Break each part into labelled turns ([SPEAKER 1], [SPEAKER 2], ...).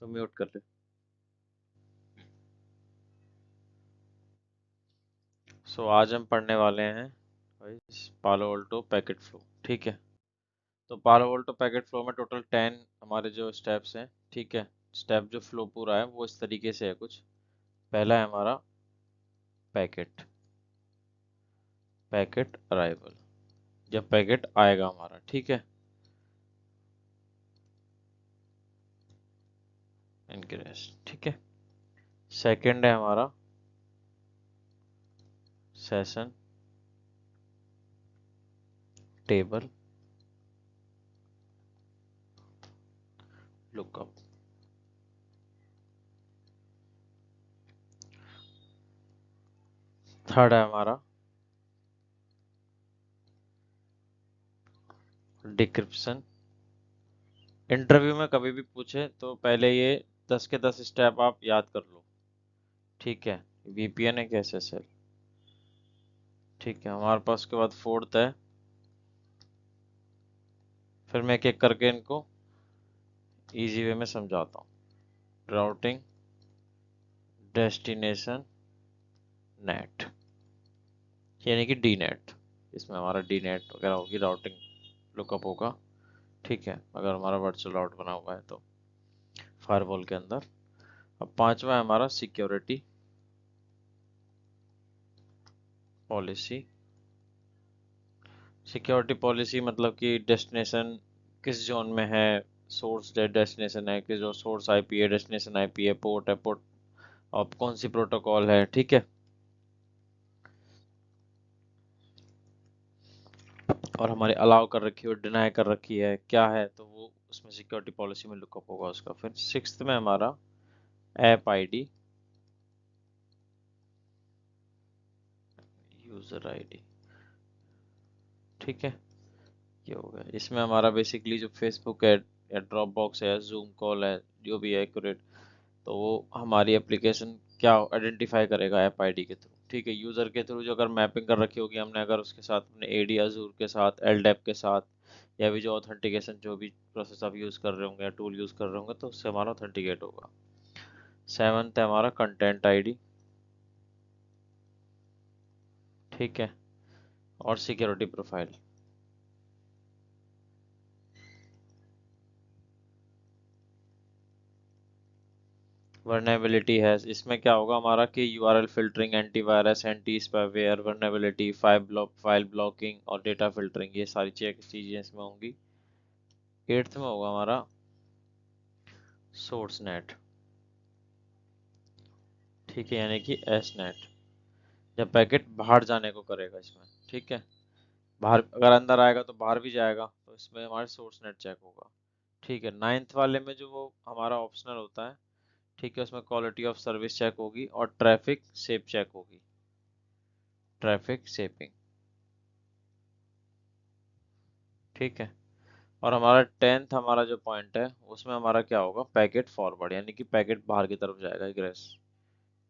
[SPEAKER 1] तो म्यूट कर ले। आज हम पढ़ने वाले हैं पालो अल्टो पैकेट फ्लो। ठीक है। तो पालो अल्टो पैकेट फ्लो में टोटल 10 हमारे जो स्टेप्स हैं। ठीक है। स्टेप जो फ्लो पूरा है वो इस तरीके से है कुछ। पहला है हमारा पैकेट, पैकेट अराइवल, जब पैकेट आएगा हमारा। ठीक है। इनग्रेस। ठीक है। सेकंड है हमारा सेशन टेबल लुकअप। थर्ड है हमारा डिक्रिप्शन। इंटरव्यू में कभी भी पूछे तो पहले ये 10 के 10 स्टेप आप याद कर लो। ठीक है। वीपीएन एक एसएसएल। ठीक है। हमारे पास उसके बाद फोर्थ है, फिर मैं एक एक करके इनको इजी वे में समझाता हूँ। राउटिंग डेस्टिनेशन नेट, यानी कि डी नेट। इसमें हमारा डी नेट वगैरह होगी, राउटिंग लुकअप होगा। ठीक है। अगर हमारा वर्चुअल राउट बना हुआ है तो फायरवॉल के अंदर। अब पांचवा है हमारा सिक्योरिटी पॉलिसी। सिक्योरिटी पॉलिसी मतलब कि डेस्टिनेशन किस जोन में है, सोर्स डेस्टिनेशन है कि जो सोर्स आईपी है, डेस्टिनेशन आईपी है, पोर्ट है, पोर्ट अब कौन सी प्रोटोकॉल है। ठीक है। और हमारी अलाउ कर रखी है और डिनाई कर रखी है क्या है, तो वो उसमें सिक्योरिटी पॉलिसी में लुकअप होगा उसका। फिर सिक्स्थ में हमारा ऐप आईडी, यूजर आईडी। ठीक है। ये हो गया। इसमें हमारा बेसिकली जो फेसबुक है या ड्रॉप बॉक्स है, जूम कॉल है, जो भी है एक्यूरेट, तो वो हमारी एप्लीकेशन क्या आइडेंटिफाई करेगा ऐप आईडी के थ्रू। ठीक है। यूज़र के थ्रू जो अगर मैपिंग कर रखी होगी हमने, अगर उसके साथ अपने एडी अजूर के साथ, एलडेप के साथ, या भी जो ऑथेंटिकेशन जो भी प्रोसेस आप यूज़ कर रहे होंगे या टूल यूज़ कर रहे होंगे, तो उससे हमारा ऑथेंटिकेट होगा। सेवन्थ है हमारा कंटेंट आईडी। ठीक है। और सिक्योरिटी प्रोफाइल। वर्नेबिलिटी है, इसमें क्या होगा हमारा कि URL filtering, antivirus, anti spyware, vulnerability, file blocking और डेटा फिल्टरिंग, ये सारी चीजें इसमें होंगी। एट्थ में होगा हमारा सोर्स नेट। ठीक है। यानी कि एस नेट, जब पैकेट बाहर जाने को करेगा इसमें। ठीक है। बाहर अगर अंदर आएगा तो बाहर भी जाएगा, तो इसमें हमारे सोर्स नेट चेक होगा। ठीक है। नाइन्थ वाले में जो वो हमारा ऑप्शनल होता है, ठीक है, उसमें क्वालिटी ऑफ सर्विस चेक होगी और ट्रैफिक शेप चेक होगी, ट्रैफिक शेपिंग। ठीक है। और हमारा टेंथ हमारा जो पॉइंट है उसमें हमारा क्या होगा, पैकेट फॉरवर्ड, यानी कि पैकेट बाहर की तरफ जाएगा, इग्रेस,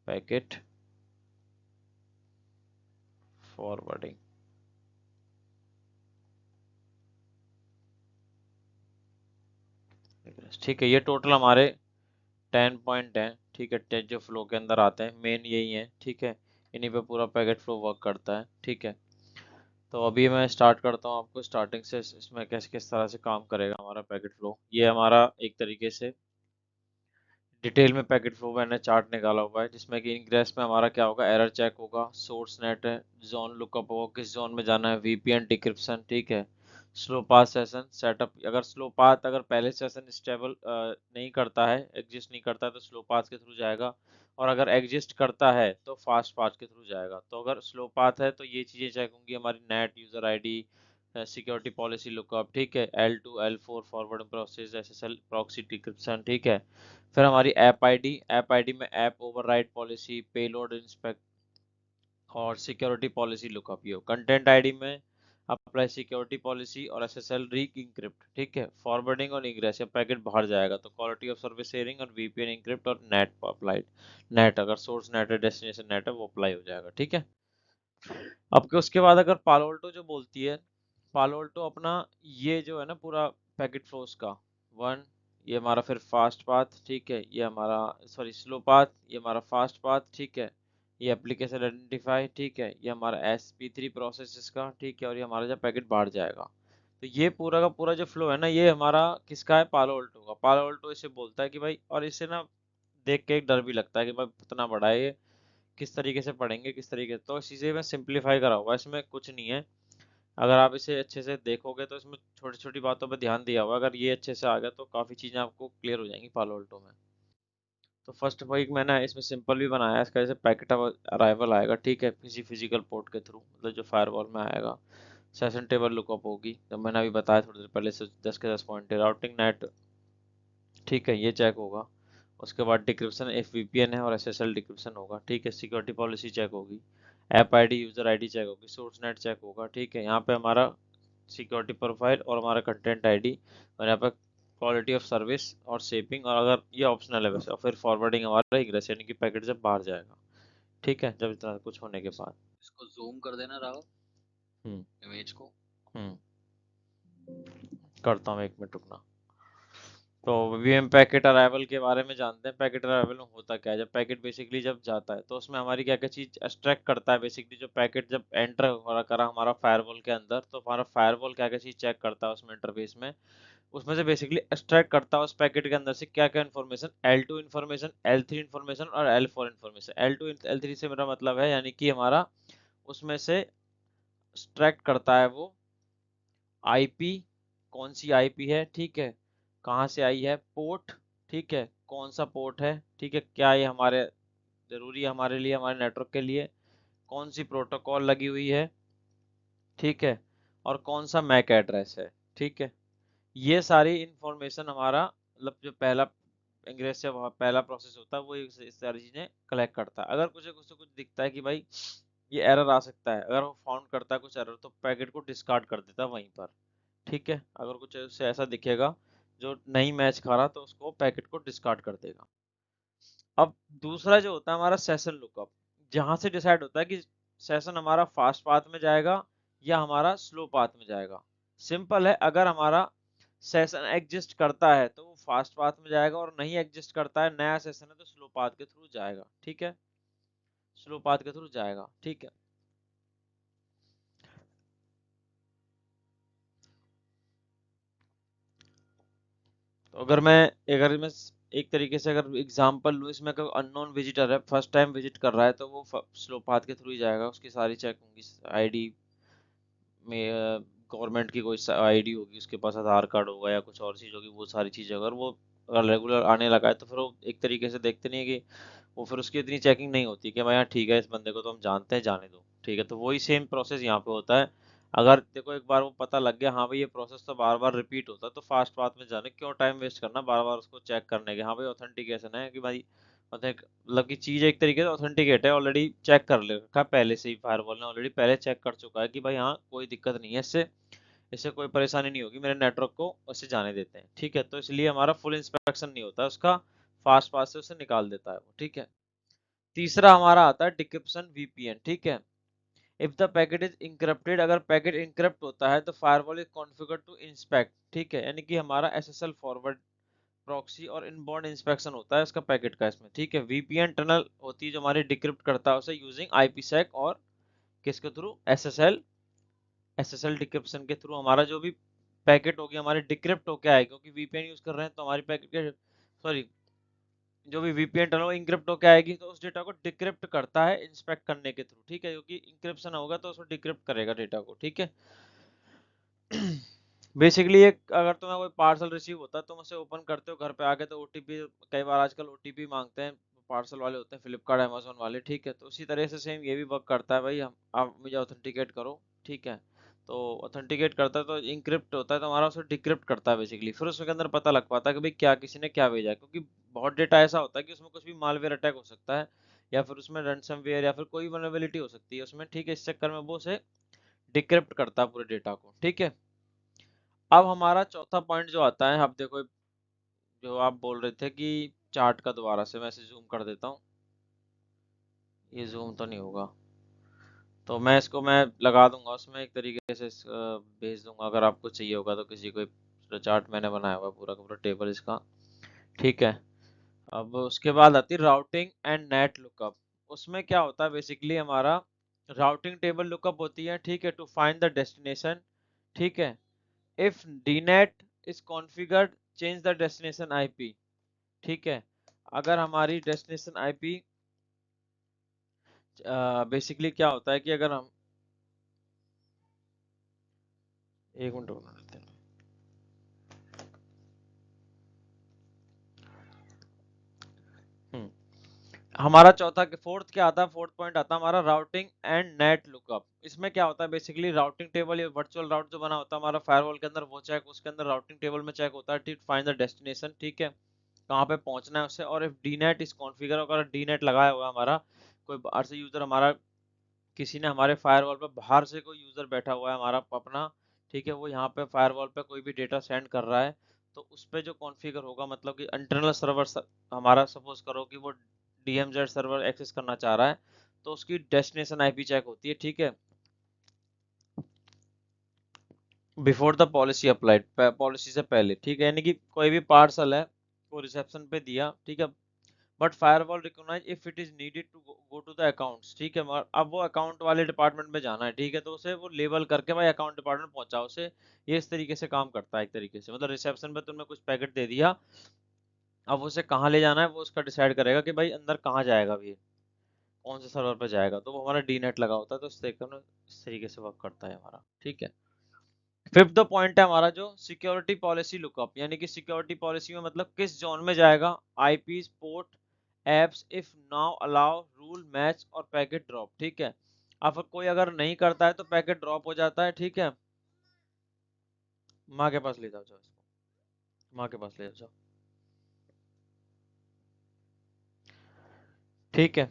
[SPEAKER 1] पैकेट फॉरवर्डिंग। ठीक है। ये टोटल हमारे 10 पॉइंट हैं। ठीक है। 10 जो फ्लो के अंदर आते हैं मेन यही है। ठीक है। इन्हीं पे पूरा पैकेट फ्लो वर्क करता है। ठीक है। तो अभी मैं स्टार्ट करता हूँ आपको स्टार्टिंग से, इसमें कैसे किस तरह से काम करेगा हमारा पैकेट फ्लो। ये हमारा एक तरीके से डिटेल में पैकेट फ्लो मैंने चार्ट निकाला हुआ है, जिसमें कि इनग्रेस में हमारा क्या होगा, एरर चेक होगा, सोर्स नेट है, जोन लुकअप होगा, किस जोन में जाना है, वीपीएन डिक्रिप्शन। ठीक है। स्लो पाथ सेशन सेटअप, अगर स्लो पाथ अगर पहले सेशन स्टेबल नहीं करता है, एग्जिस्ट नहीं करता है, तो स्लो पाथ के थ्रू जाएगा। और अगर एग्जिस्ट करता है तो फास्ट पाथ के थ्रू जाएगा। तो अगर स्लो पाथ है तो ये चीज़ें चेक होंगी हमारी, net, user ID, security policy lookup. ठीक है। L2 L4 forwarding process, SSL proxy decryption. ठीक है। फिर हमारी ऐप आईडी में app override policy, payload inspect और सिक्योरिटी पॉलिसी लुकअप। ये कंटेंट आईडी में अप्लाई सिक्योरिटी पॉलिसी और एसएसएल री इंक्रिप्ट। ठीक है। फॉरवर्डिंग और इग्रेस, पैकेट बाहर जाएगा तो क्वालिटी ऑफ सर्विस शेयरिंग और वीपीएन इंक्रिप्ट और नेट अप्लाइड। नेट अगर सोर्स नेट है, डेस्टिनेशन नेट है, वो अप्लाई हो जाएगा। ठीक है। अब के उसके बाद अगर पालोल्टो जो बोलती है, पालोल्टो अपना ये जो है ना पूरा पैकेट फ्लोस का 1, ये हमारा फिर फास्ट पाथ, ठीक है, ये हमारा सॉरी स्लो पाथ, ये हमारा फास्ट पाथ, ठीक है, ये एप्लीकेशन आइडेंटिफाई, ठीक है, ये हमारा SP3 प्रोसेस इसका, ठीक है, और ये हमारा जब पैकेट बाहर जाएगा। तो ये पूरा का पूरा जो फ्लो है ना, ये हमारा किसका है, पालो अल्टो का। पालो अल्टो इसे बोलता है कि भाई, और इसे ना देख के एक डर भी लगता है कि भाई इतना बड़ा है ये, किस तरीके से पढ़ेंगे, किस तरीके से। तो इस चीज़ें में सिंप्लीफाई करा हुआ है, इसमें कुछ नहीं है। अगर आप इसे अच्छे से देखोगे तो इसमें छोटी छोटी बातों पर ध्यान दिया हुआ है। अगर ये अच्छे से आ गया तो काफ़ी चीज़ें आपको क्लियर हो जाएंगी पालो अल्टो में। तो फर्स्ट ऑफ ऑल मैंने इसमें सिंपल भी बनाया है, इसका जैसे पैकेट अराइवल आएगा, ठीक है, किसी फिजिकल पोर्ट के थ्रू, मतलब जो फायरवॉल में आएगा। सेशन टेबल लुकअप होगी, तो मैंने अभी बताया थोड़ी देर पहले से, 10 के 10 पॉइंट है। राउटिंग नेट, ठीक है, ये चेक होगा। उसके बाद डिक्रिप्शन, FVPN है और SSL डिक्रिप्शन होगा, ठीक है। सिक्योरिटी पॉलिसी चेक होगी। App ID, user ID check होगी। सोर्स नेट चेक होगा, ठीक है। यहाँ पे हमारा सिक्योरिटी प्रोफाइल और हमारा कंटेंट आईडी, और यहाँ पे क्वालिटी ऑफ सर्विस और शेपिंग, और अगर ये ऑप्शनल है वैसे, और फिर फॉरवर्डिंग हमारा इग्रेस, यानी कि पैकेट जब बाहर जाएगा, ठीक है, जब इतना कुछ होने के बाद।
[SPEAKER 2] इसको जूम कर देना राव,
[SPEAKER 1] हम्म
[SPEAKER 2] इमेज को।
[SPEAKER 1] हम्म करता हूँ, 1 मिनट रुकना। तो VM पैकेट अराइवल के बारे में जानते हैं। पैकेट अराइवल में होता क्या है, जब पैकेट बेसिकली जब जाता है तो उसमें हमारी क्या क्या चीज एक्सट्रैक्ट करता है। बेसिकली जो पैकेट जब एंटर करा हमारा फायरवॉल के अंदर, तो हमारा फायरवॉल क्या क्या चीज चेक करता है उसमें इंटरफेस में, उसमें से बेसिकली एक्सट्रैक्ट करता है उस पैकेट के अंदर से क्या क्या information, L2 information, L3 information और L4 इन्फॉर्मेशन। L2 L3 से मेरा मतलब है, यानी कि हमारा उसमें से एक्सट्रैक्ट करता है वो IP, कौन सी IP है, ठीक है, कहाँ से आई है, पोर्ट, ठीक है, कौन सा पोर्ट है, ठीक है, क्या ये हमारे जरूरी है हमारे लिए, हमारे नेटवर्क के लिए, कौन सी प्रोटोकॉल लगी हुई है, ठीक है, और कौन सा मैक एड्रेस है, ठीक है। ये सारी इंफॉर्मेशन हमारा, मतलब जो पहला इंग्रेस से पहला प्रोसेस होता है वो इस सारी चीजें कलेक्ट करता है। अगर कुछ दिखता है कि भाई ये एरर आ सकता है, अगर वो फाउंड करता है कुछ एरर, तो पैकेट को डिस्कार्ड कर देता है वहीं पर, ठीक है। अगर कुछ उससे ऐसा दिखेगा जो नहीं मैच खा रहा, तो उसको पैकेट को डिस्कार्ड कर देगा। अब दूसरा जो होता है हमारा सेशन लुकअप, जहां से डिसाइड होता है कि सेशन हमारा फास्ट पाथ में जाएगा या हमारा स्लो पाथ में जाएगा। सिंपल है, अगर हमारा सेशन एग्जिस्ट करता है तो वो फास्ट पाथ में जाएगा, और नहीं एग्जिस्ट करता है, नया सेशन है, तो स्लो पाथ के थ्रू जाएगा, ठीक है, स्लो पाथ के थ्रू जाएगा, ठीक है। तो अगर मैं एक तरीके से अगर एग्जांपल लूँ इसमें, अगर अननोन विजिटर है, फर्स्ट टाइम विजिट कर रहा है, तो वो स्लो पाथ के थ्रू ही जाएगा। उसकी सारी चेक होंगी, आईडी में गवर्नमेंट की कोई आईडी होगी, उसके पास आधार कार्ड होगा या कुछ और चीज़ होगी, वो सारी चीज़ अगर वो अगर रेगुलर आने लगा है, तो फिर वो एक तरीके से देखते नहीं है कि वो, फिर उसकी इतनी चेकिंग नहीं होती कि भाई हाँ ठीक है, इस बंदे को तो हम जानते हैं, जाने दो, ठीक है। तो वही सेम प्रोसेस यहाँ पे होता है। अगर देखो एक बार वो पता लग गया, हाँ भाई ये प्रोसेस तो बार बार रिपीट होता है, तो फास्ट पाथ में जाने क्यों टाइम वेस्ट करना बार बार उसको चेक करने के। हाँ भाई ऑथेंटिकेशन है कि भाई मतलब कि चीज एक तरीके से ऑथेंटिकेट है, ऑलरेडी चेक कर ले रखा है पहले से ही, फायरवॉल ने ऑलरेडी पहले चेक कर चुका है कि भाई हाँ कोई दिक्कत नहीं है, इससे इससे कोई परेशानी नहीं होगी, मेरे नेटवर्क को उससे जाने देते हैं, ठीक है। तो इसलिए हमारा फुल इंस्पेक्शन नहीं होता उसका, फास्ट पास से उसे निकाल देता है वो, ठीक है। तीसरा हमारा आता है डिक्रिप्शन VPN, ठीक है। If the packet is encrypted, अगर पैकेट इंक्रिप्ट होता है तो firewall is configured to inspect, ठीक है, यानी कि हमारा SSL फॉरवर्ड प्रॉक्सी और इनबाउंड इंस्पेक्शन होता है इसका पैकेट का इसमें, ठीक है। VPN टनल होती है जो हमारी डिक्रिप्ट करता है उसे यूजिंग IPsec और किसके थ्रू, SSL डिक्रिप्शन के थ्रू हमारा जो भी पैकेट होगी हमारी डिक्रिप्ट होके आएगी, क्योंकि VPN यूज कर रहे हैं तो हमारी पैकेट के सॉरी जो भी VPN टनल इंक्रिप्ट होके आएगी, तो उस डेटा को डिक्रिप्ट करता है इंस्पेक्ट करने के थ्रू, ठीक है, क्योंकि इंक्रिप्शन होगा तो उसको डिक्रिप्ट करेगा डेटा को, ठीक है। बेसिकली एक अगर तुम्हें कोई पार्सल रिसीव होता है, तुम उसे ओपन करते हो घर पे आके, तो OTP, कई बार आजकल OTP मांगते हैं, पार्सल वाले होते हैं फ्लिपकार्ट अमेजोन वाले, ठीक है। तो उसी तरह से सेम ये भी वर्क करता है, भाई हम आप मुझे ऑथेंटिकेट करो, ठीक है। तो ऑथेंटिकेट करता है तो इंक्रिप्ट होता है, तो हमारा उसे डिक्रिप्ट करता है बेसिकली, फिर उसके अंदर पता लग पाता है कि भाई क्या किसी ने क्या भेजा है, क्योंकि बहुत डेटा ऐसा होता है कि उसमें कुछ भी मालवेयर अटैक हो सकता है, या फिर उसमें रैनसमवेयर या फिर कोई वल्नरेबिलिटी हो सकती है उसमें, ठीक है। इस चक्कर में वो उसे डिक्रिप्ट करता है पूरे डेटा को, ठीक है। अब हमारा चौथा पॉइंट जो आता है, अब देखो जो आप बोल रहे थे कि चार्ट का, दोबारा से मैं इसे जूम कर देता हूँ, ये जूम तो नहीं होगा, तो मैं इसको मैं लगा दूंगा उसमें एक तरीके से भेज दूंगा, अगर आपको चाहिए होगा तो किसी को। चार्ट मैंने बनाया हुआ है पूरा का पूरा टेबल इसका, ठीक है। अब उसके बाद आती है राउटिंग एंड नेट लुकअप। उसमें क्या होता है बेसिकली हमारा राउटिंग टेबल लुकअप होती है, ठीक है, टू फाइंड द डेस्टिनेशन। ठीक है, if DNAT is configured change the destination IP. ठीक है, अगर हमारी डेस्टिनेशन आईपी बेसिकली क्या होता है कि अगर हम एक मिनट रुकना देते हैं। हम्म, हमारा चौथा फोर्थ क्या आता है, फोर्थ पॉइंट आता है हमारा राउटिंग एंड नेट लुकअप। इसमें क्या होता है बेसिकली राउटिंग टेबल या वर्चुअल राउट जो बना होता है हमारा फायरवॉल के अंदर, वो चेक उसके अंदर राउटिंग टेबल में चेक होता है टू फाइंड द डेस्टिनेशन। ठीक है, कहाँ पे पहुंचना है उससे। और इफ डीनेट इज कॉन्फ़िगर, अगर डीनेट लगाया हुआ है हमारा, कोई बाहर से यूजर हमारा, किसी ने हमारे फायरवॉल पे बाहर से कोई यूजर बैठा हुआ है हमारा अपना, ठीक है, वो यहाँ पे फायरवॉल पे कोई भी डेटा सेंड कर रहा है, तो उस पे जो कॉन्फ़िगर होगा, मतलब कि इंटरनल सर्वर हमारा, सपोज करो कि वो DMZ सर्वर एक्सेस करना चाह रहा है, तो उसकी डेस्टिनेशन आईपी चेक होती है। ठीक है, before the policy applied, policy से पहले। ठीक है, यानी कि कोई भी पार्सल है वो रिसेप्शन पे दिया, ठीक है, but firewall recognise if it is needed to go to the accounts. ठीक है, अब वो अकाउंट वाले डिपार्टमेंट में जाना है, ठीक है, तो उसे वो लेबल करके भाई अकाउंट डिपार्टमेंट पहुंचाओ उसे। ये इस तरीके से काम करता है एक तरीके से, मतलब रिसेप्शन पे तुमने कुछ पैकेट दे दिया, अब उसे कहाँ ले जाना है वो उसका डिसाइड करेगा कि भाई अंदर कहाँ जाएगा, भी कौन से सर्वर पे जाएगा, तो वो हमारा डी नेट लगा होता है, तो इस तरीके से वर्क करता है हमारा। ठीक है, फिफ्थ द पॉइंट है हमारा जो सिक्योरिटी पॉलिसी लुकअप, यानी कि सिक्योरिटी पॉलिसी में मतलब किस जोन में जाएगा, IP, port, apps, if now allow, rule match और पैकेट ड्रॉप। ठीक है, अब कोई अगर नहीं करता है तो पैकेट ड्रॉप हो जाता है। ठीक है, माँ के पास ले जाओ, जाओ इसको, माँ के पास ले जाओ। ठीक है,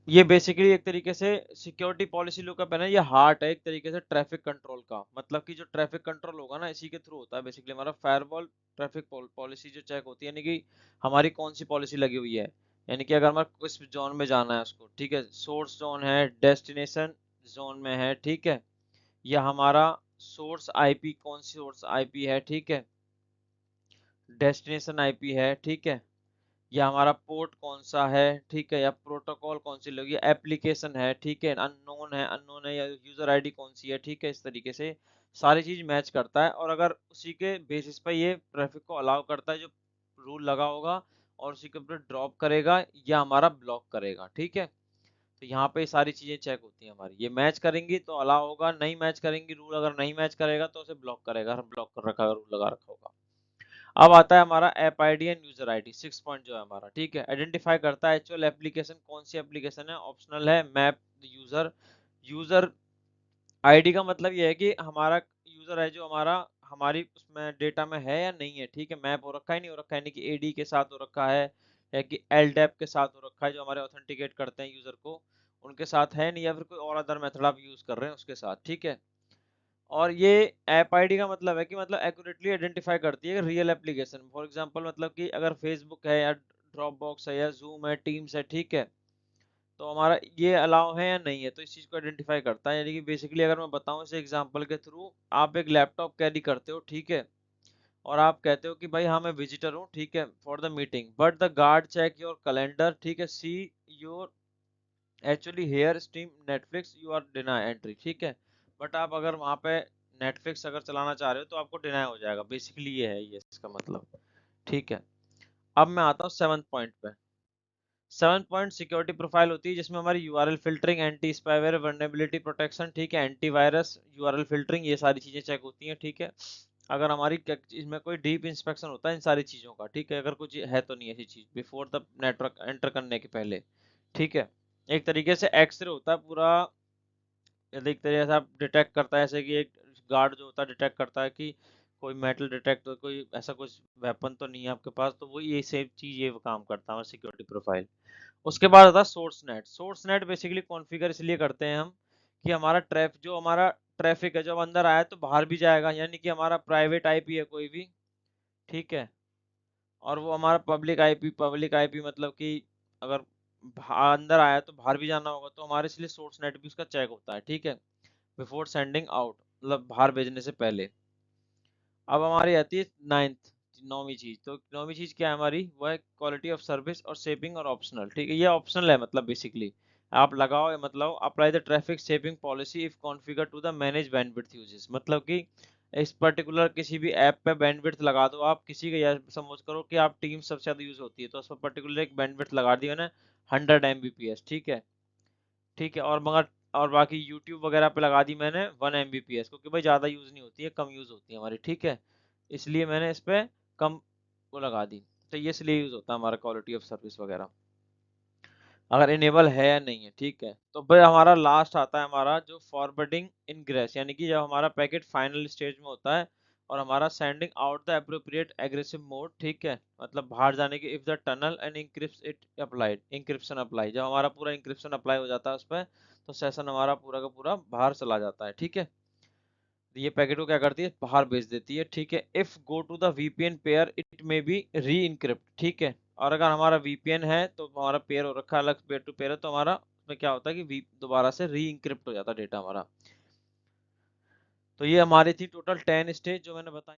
[SPEAKER 1] ये बेसिकली एक तरीके से सिक्योरिटी पॉलिसी लुकअप है ना, ये हार्ट है एक तरीके से ट्रैफिक कंट्रोल का। मतलब कि जो ट्रैफिक कंट्रोल होगा ना, इसी के थ्रू होता है बेसिकली हमारा फायरवॉल ट्रैफिक पॉलिसी जो चेक होती है, यानी कि हमारी कौन सी पॉलिसी लगी हुई है, यानी कि अगर हमारा किस जोन में जाना है उसको, ठीक है, सोर्स जोन है, डेस्टिनेशन जोन में है, ठीक है, या हमारा सोर्स आईपी, कौन सी सोर्स आईपी है, ठीक है, डेस्टिनेशन आईपी है, ठीक है, या हमारा पोर्ट कौन सा है, ठीक है, या प्रोटोकॉल कौन सी लगी, एप्लीकेशन है, ठीक है, अननोन है या यूजर आईडी कौन सी है। ठीक है, इस तरीके से सारी चीज मैच करता है, और अगर उसी के बेसिस पर ये ट्रैफिक को अलाउ करता है जो रूल लगा होगा, और उसी के ऊपर ड्रॉप करेगा या हमारा ब्लॉक करेगा। ठीक है, तो यहाँ पे सारी चीजें चेक होती हैं हमारी, ये मैच करेंगी तो अलाउ होगा, नहीं मैच करेंगी रूल, अगर नहीं मैच करेगा तो उसे ब्लॉक करेगा, ब्लॉक कर रखा रूल लगा रखा होगा। अब आता है हमारा app ID and user ID, 6 point जो है हमारा। ठीक है, आइडेंटिफाई करता है एक्चुअल एप्लीकेशन कौन सी एप्लीकेशन है, ऑप्शनल है, मैप यूजर। यूजर आईडी का मतलब ये है कि हमारा यूजर है जो हमारा हमारी उसमें डेटा में है या नहीं है। ठीक है, मैप हो रखा है नहीं हो रखा है, यानी कि एडी के साथ हो रखा है, या कि एलडेप के साथ हो रखा है, जो हमारे ऑथेंटिकेट करते हैं यूजर को, उनके साथ है नहीं, या फिर कोई और अदर मेथड आप यूज कर रहे हैं उसके साथ। ठीक है, और ये ऐप आईडी का मतलब है कि मतलब एक्यूरेटली आइडेंटिफाई करती है रियल एप्लीकेशन। फॉर एग्जांपल मतलब कि अगर फेसबुक है या ड्रॉप बॉक्स है या जूम है, टीम्स है, ठीक है, तो हमारा ये अलाउ है या नहीं है, तो इस चीज को आइडेंटिफाई करता है। यानी कि बेसिकली अगर मैं बताऊं इसे एग्जांपल के थ्रू, आप एक लैपटॉप कैरी करते हो, ठीक है, और आप कहते हो कि भाई हाँ मैं विजिटर हूँ, ठीक है, for the meeting, but the guard check your calendar, ठीक है, see your actually here stream Netflix, you are deny entry. ठीक है, बट आप अगर वहाँ पे नेटफ्लिक्स अगर चलाना चाह रहे हो तो आपको डिनाई हो जाएगा, बेसिकली ये है, ये इसका मतलब। ठीक है, अब मैं आता हूँ सेवंथ पॉइंट पे। सेवन पॉइंट सिक्योरिटी प्रोफाइल होती है, जिसमें हमारी URL filtering, anti spyware, vulnerability protection, ठीक है, एंटीवायरस, यूआरएल फिल्टरिंग, ये सारी चीजें चेक होती हैं। ठीक है, अगर हमारी इसमें कोई डीप इंस्पेक्शन होता है इन सारी चीजों का, ठीक है, अगर कुछ है तो नहीं ऐसी चीज बिफोर द नेटवर्क एंटर करने के पहले। ठीक है, एक तरीके से एक्सरे होता है पूरा, एक तरीके से आप डिटेक्ट करता है, जैसे कि एक गार्ड जो होता है डिटेक्ट करता है कि कोई मेटल डिटेक्ट, कोई ऐसा कुछ वेपन तो नहीं है आपके पास, तो वो ये सेम चीज ये काम करता है सिक्योरिटी प्रोफाइल। उसके बाद आता है source net. Source net basically configure इसलिए करते हैं हम कि हमारा ट्रैफिक है जो अब अंदर आया तो बाहर भी जाएगा, यानी कि हमारा प्राइवेट आईपी है कोई भी, ठीक है, और वो हमारा पब्लिक आईपी मतलब कि अगर अंदर आया तो बाहर भी जाना होगा, तो हमारे इसलिए सोर्स नेट भी उसका चेक होता है। ठीक है, बिफोर सेंडिंग आउट, मतलब बाहर भेजने से पहले। अब हमारी आती है नाइन्थ, नौवीं चीज। तो नौवीं चीज क्या है हमारी, वो है क्वालिटी ऑफ सर्विस और शेपिंग और ऑप्शनल। ठीक है, ये ऑप्शनल है, मतलब बेसिकली आप लगाओ, मतलब apply the traffic shaping policy if configure to the manage bandwidth usages. मतलब कि इस पर्टिकुलर किसी भी ऐप पे बैंडविड्थ लगा दो आप, किसी का, या समझ करो कि आप टीम सबसे ज्यादा यूज होती है तो उस पर पर्टिकुलर एक बैंडविड्थ लगा दी मैंने 100 Mbps। ठीक है, ठीक है। और मगर और बाकी यूट्यूब वगैरह पे लगा दी मैंने 1 Mbps, क्योंकि भाई ज़्यादा यूज़ नहीं होती है, कम यूज़ होती है हमारी। ठीक है, इसलिए मैंने इस पे कम वो लगा दी। तो ये इसलिए यूज़ होता है हमारा क्वालिटी ऑफ सर्विस वगैरह, अगर इनेबल है या नहीं है। ठीक है, तो भाई हमारा लास्ट आता है हमारा जो फॉरवर्डिंग इनग्रेस, यानी कि जब हमारा पैकेट फाइनल स्टेज में होता है और हमारा sending out the appropriate aggressive mode. ठीक है, मतलब बाहर जाने की, if the tunnel and encrypt it applied, encryption apply, जब हमारा पूरा इंक्रिप्शन अप्लाई हो जाता है उस पर, तो सेशन हमारा पूरा का पूरा बाहर चला जाता है। ठीक है, तो ये पैकेट को क्या करती है, बाहर भेज देती है। ठीक है, if go to the VPN pair it may be re-encrypt. ठीक है, और अगर हमारा वीपीएन है तो हमारा पेयर हो रखा है अलग, पेयर टू पेयर है, तो हमारा उसमें क्या होता है कि दोबारा से री इनक्रिप्ट हो जाता है डेटा हमारा। तो ये हमारी थी टोटल 10 स्टेज जो मैंने बताई।